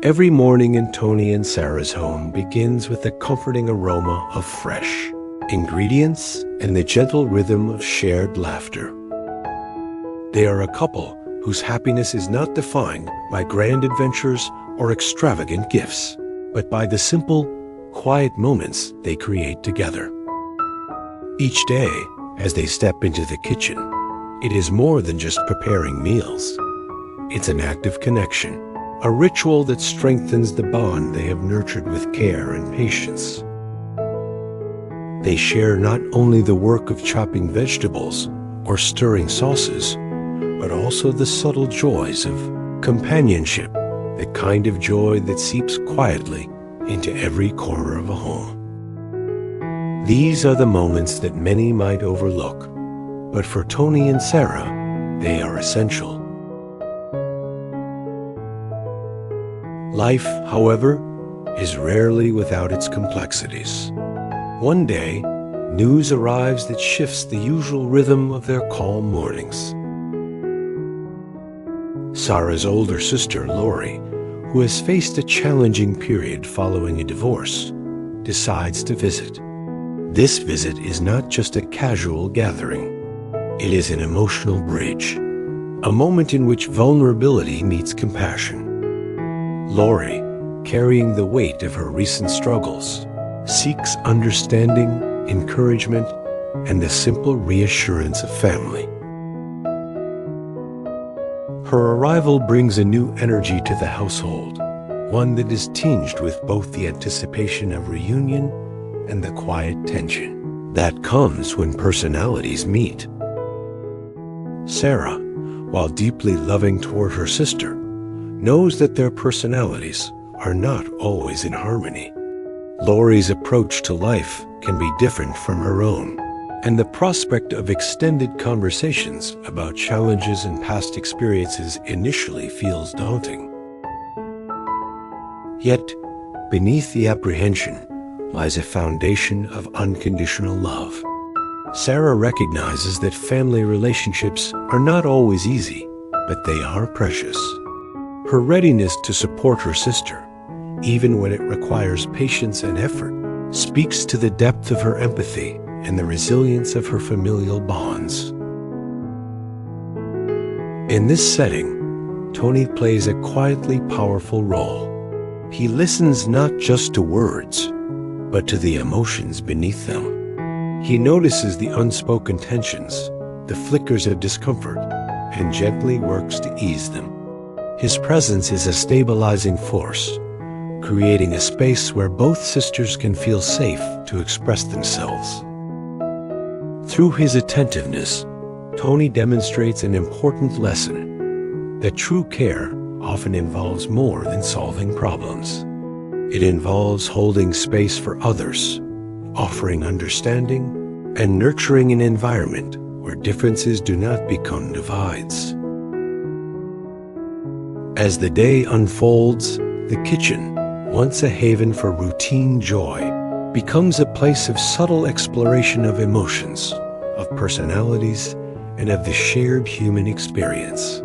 Every morning in Tony and Sara's home begins with the comforting aroma of fresh ingredients and the gentle rhythm of shared laughter. They are a couple whose happiness is not defined by grand adventures or extravagant gifts, but by the simple, quiet moments they create together. Each day, as they step into the kitchen, it is more than just preparing meals. It's an act of connection, a ritual that strengthens the bond they have nurtured with care and patience. They share not only the work of chopping vegetables or stirring sauces, but also the subtle joys of companionship, the kind of joy that seeps quietly into every corner of a home. These are the moments that many might overlook, but for Tony and Sara, they are essential. Life, however, is rarely without its complexities. One day, news arrives that shifts the usual rhythm of their calm mornings. Sara's older sister, Lorie, who has faced a challenging period following a divorce, decides to visit. This visit is not just a casual gathering. It is an emotional bridge, a moment in which vulnerability meets compassion. Lorie, carrying the weight of her recent struggles, seeks understanding, encouragement, and the simple reassurance of family. Her arrival brings a new energy to the household, one that is tinged with both the anticipation of reunion and the quiet tension that comes when personalities meet. Sara, while deeply loving toward her sister, knows that their personalities are not always in harmony. Lorie's approach to life can be different from her own, and the prospect of extended conversations about challenges and past experiences initially feels daunting. Yet, beneath the apprehension lies a foundation of unconditional love. Sara recognizes that family relationships are not always easy, but they are precious. Her readiness to support her sister, even when it requires patience and effort, speaks to the depth of her empathy and the resilience of her familial bonds. In this setting, Tony plays a quietly powerful role. He listens not just to words, but to the emotions beneath them. He notices the unspoken tensions, the flickers of discomfort, and gently works to ease them. His presence is a stabilizing force, creating a space where both sisters can feel safe to express themselves. Through his attentiveness, Tony demonstrates an important lesson that true care often involves more than solving problems. It involves holding space for others, offering understanding, and nurturing an environment where differences do not become divides. As the day unfolds, the kitchen, once a haven for routine joy, becomes a place of subtle exploration of emotions, of personalities, and of the shared human experience.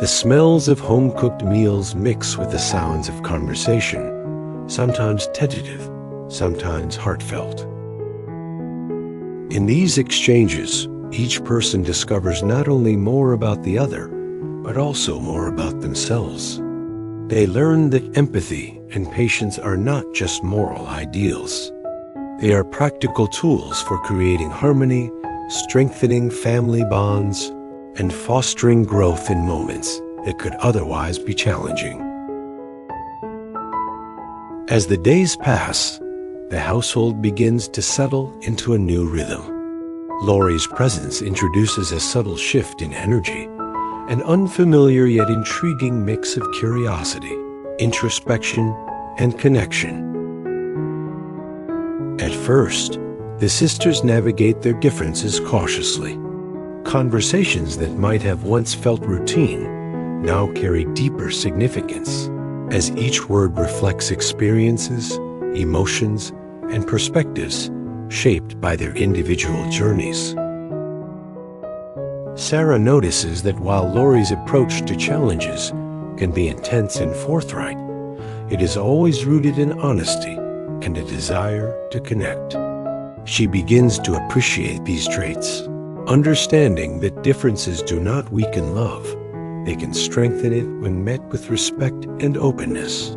The smells of home-cooked meals mix with the sounds of conversation, sometimes tentative, sometimes heartfelt. In these exchanges, each person discovers not only more about the other, but also more about themselves. They learn that empathy and patience are not just moral ideals. They are practical tools for creating harmony, strengthening family bonds, and fostering growth in moments that could otherwise be challenging. As the days pass, the household begins to settle into a new rhythm. Lorie's presence introduces a subtle shift in energy, an unfamiliar yet intriguing mix of curiosity, introspection, and connection. At first, the sisters navigate their differences cautiously. Conversations that might have once felt routine now carry deeper significance, as each word reflects experiences, emotions, and perspectives shaped by their individual journeys. Sara notices that while Lorie's approach to challenges can be intense and forthright, It is always rooted in honesty and a desire to connect. She begins to appreciate these traits, understanding that differences do not weaken love. They can strengthen it when met with respect and openness.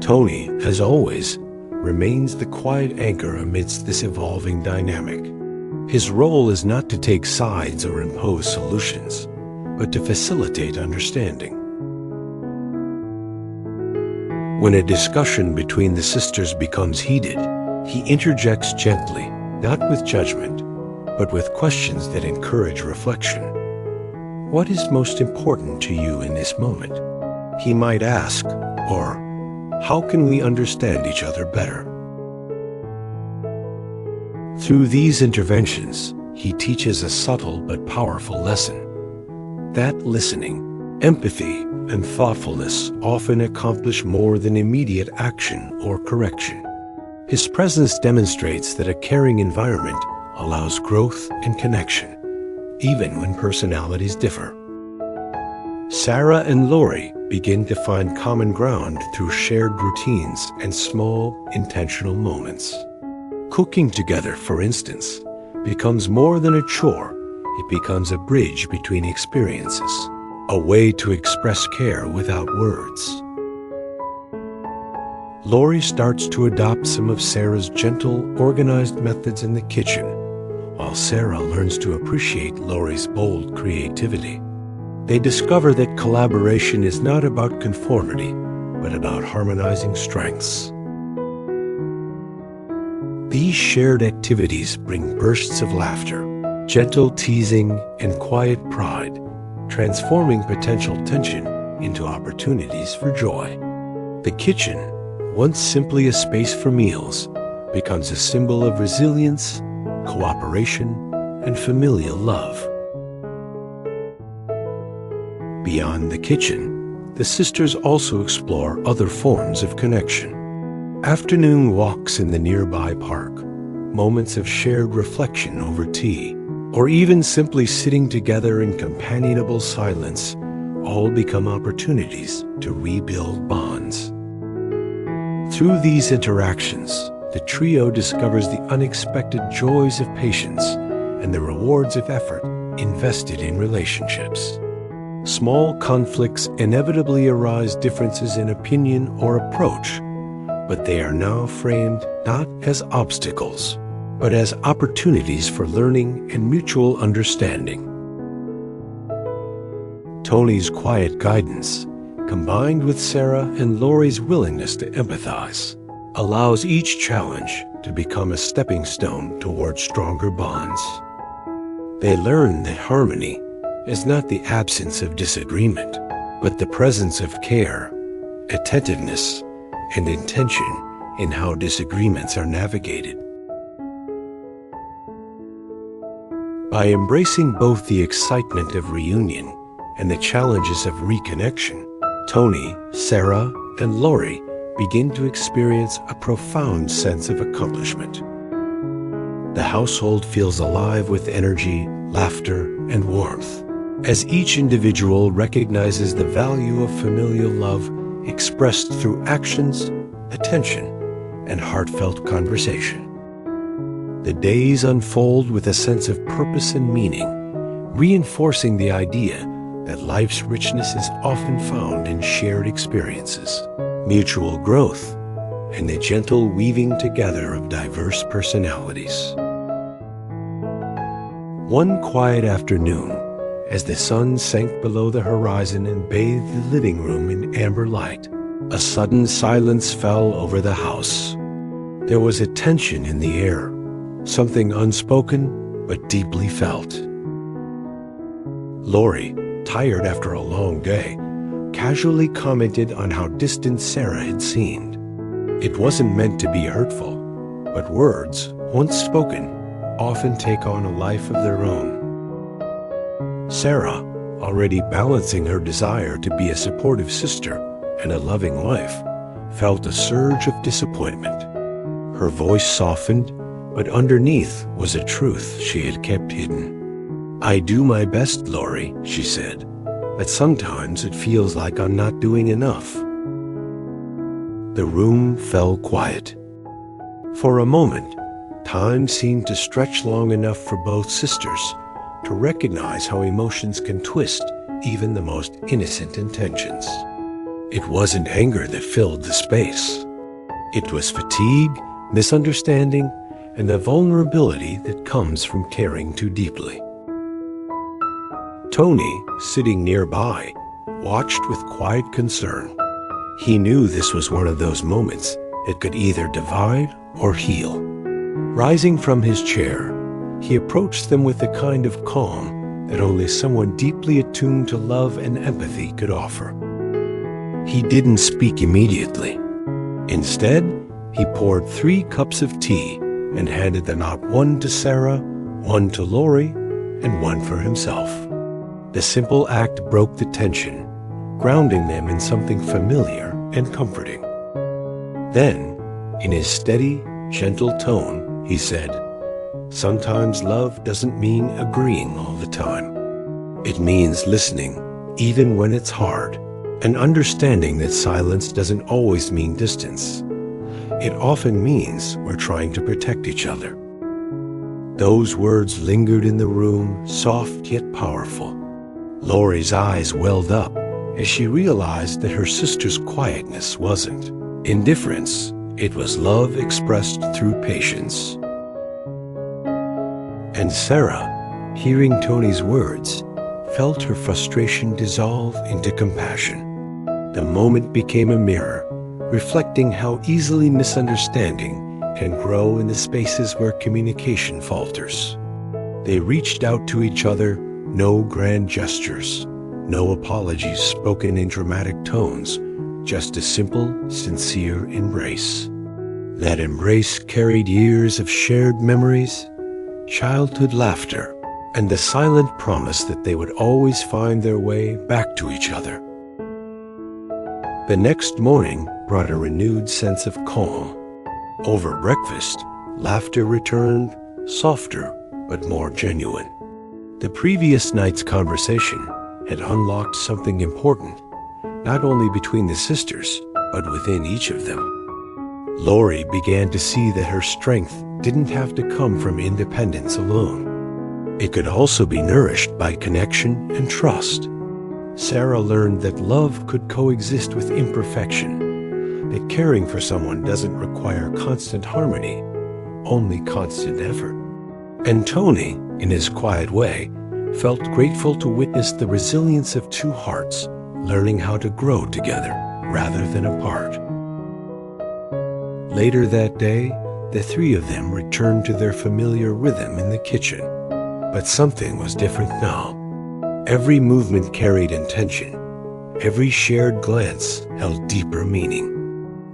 Tony, as always, remains the quiet anchor amidst this evolving dynamic. His role is not to take sides or impose solutions, but to facilitate understanding. When a discussion between the sisters becomes heated, he interjects gently, not with judgment, but with questions that encourage reflection. What is most important to you in this moment? He might ask, or how can we understand each other better? Through these interventions, he teaches a subtle but powerful lesson. That listening, empathy, and thoughtfulness often accomplish more than immediate action or correction. His presence demonstrates that a caring environment allows growth and connection, even when personalities differ. Sara and Lorie begin to find common ground through shared routines and small, intentional moments. Cooking together, for instance, becomes more than a chore. It becomes a bridge between experiences, a way to express care without words. Lorie starts to adopt some of Sara's gentle, organized methods in the kitchen, while Sara learns to appreciate Lorie's bold creativity. They discover that collaboration is not about conformity, but about harmonizing strengths. These shared activities bring bursts of laughter, gentle teasing, and quiet pride, transforming potential tension into opportunities for joy. The kitchen, once simply a space for meals, becomes a symbol of resilience, cooperation, and familial love. Beyond the kitchen, the sisters also explore other forms of connection. Afternoon walks in the nearby park, moments of shared reflection over tea, or even simply sitting together in companionable silence all become opportunities to rebuild bonds. Through these interactions, the trio discovers the unexpected joys of patience and the rewards of effort invested in relationships. Small conflicts inevitably arise differences in opinion or approach, but they are now framed not as obstacles, but as opportunities for learning and mutual understanding. Tony's quiet guidance, combined with Sara and Lorie's willingness to empathize, allows each challenge to become a stepping stone toward stronger bonds. They learn that harmony is not the absence of disagreement, but the presence of care, attentiveness, and intention in how disagreements are navigated. By embracing both the excitement of reunion and the challenges of reconnection, Tony, Sara, and Lorie begin to experience a profound sense of accomplishment. The household feels alive with energy, laughter, and warmth, as each individual recognizes the value of familial love expressed through actions, attention, and heartfelt conversation. The days unfold with a sense of purpose and meaning, reinforcing the idea that life's richness is often found in shared experiences, mutual growth, and the gentle weaving together of diverse personalities. One quiet afternoon, as the sun sank below the horizon and bathed the living room in amber light, a sudden silence fell over the house. There was a tension in the air, something unspoken but deeply felt. Lorie, tired after a long day, casually commented on how distant Sara had seemed. It wasn't meant to be hurtful, but words, once spoken, often take on a life of their own. Sara, already balancing her desire to be a supportive sister and a loving wife, felt a surge of disappointment. Her voice softened, but underneath was a truth she had kept hidden. "I do my best, Lorie," she said, "but sometimes it feels like I'm not doing enough." The room fell quiet. For a moment, time seemed to stretch long enough for both sisters to recognize how emotions can twist even the most innocent intentions. It wasn't anger that filled the space. It was fatigue, misunderstanding, and the vulnerability that comes from caring too deeply. Tony, sitting nearby, watched with quiet concern. He knew this was one of those moments that could either divide or heal. Rising from his chair, he approached them with the kind of calm that only someone deeply attuned to love and empathy could offer. He didn't speak immediately. Instead, he poured 3 cups of tea and handed them out, one to Sara, one to Lorie, and one for himself. The simple act broke the tension, grounding them in something familiar and comforting. Then, in his steady, gentle tone, he said, "Sometimes love doesn't mean agreeing all the time. It means listening, even when it's hard, and understanding that silence doesn't always mean distance. It often means we're trying to protect each other." Those words lingered in the room, soft yet powerful. Lorie's eyes welled up as she realized that her sister's quietness wasn't indifference. It was love expressed through patience. And Sara, hearing Tony's words, felt her frustration dissolve into compassion. The moment became a mirror, reflecting how easily misunderstanding can grow in the spaces where communication falters. They reached out to each other, no grand gestures, no apologies spoken in dramatic tones, just a simple, sincere embrace. That embrace carried years of shared memories, childhood laughter, and the silent promise that they would always find their way back to each other. The next morning brought a renewed sense of calm. Over breakfast, laughter returned, softer but more genuine. The previous night's conversation had unlocked something important, not only between the sisters, but within each of them. Lorie began to see that her strength didn't have to come from independence alone. It could also be nourished by connection and trust. Sara learned that love could coexist with imperfection, that caring for someone doesn't require constant harmony, only constant effort. And Tony, in his quiet way, felt grateful to witness the resilience of 2 hearts learning how to grow together rather than apart. Later that day, the 3 of them returned to their familiar rhythm in the kitchen. But something was different now. Every movement carried intention. Every shared glance held deeper meaning.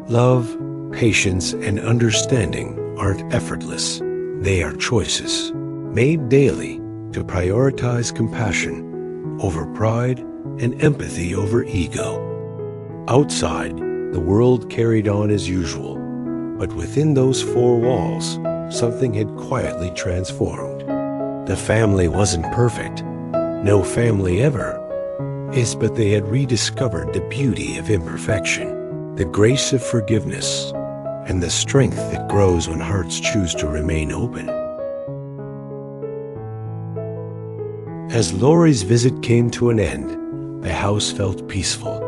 Love, patience, and understanding aren't effortless. They are choices, made daily to prioritize compassion over pride and empathy over ego. Outside, the world carried on as usual, but within those 4 walls, something had quietly transformed. The family wasn't perfect. No family ever is, but they had rediscovered the beauty of imperfection, the grace of forgiveness, and the strength that grows when hearts choose to remain open. As Lorie's visit came to an end, the house felt peaceful,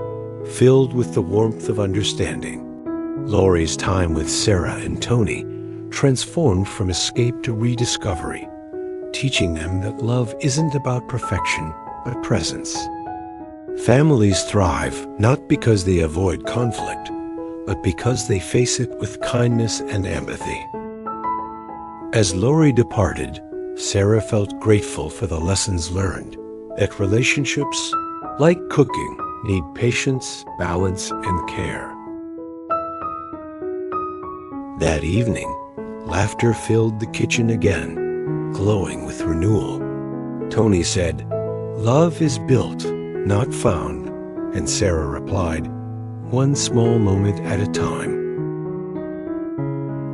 filled with the warmth of understanding. Lorie's time with Sara and Tony transformed from escape to rediscovery, teaching them that love isn't about perfection, but presence. Families thrive not because they avoid conflict, but because they face it with kindness and empathy. As Lorie departed, Sara felt grateful for the lessons learned, that relationships, like cooking, need patience, balance, and care. That evening, laughter filled the kitchen again, glowing with renewal. Tony said, "Love is built, not found," and Sara replied, "One small moment at a time."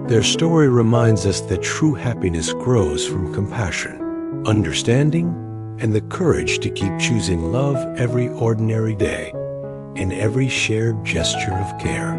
Their story reminds us that true happiness grows from compassion, understanding, and the courage to keep choosing love every ordinary day, in every shared gesture of care.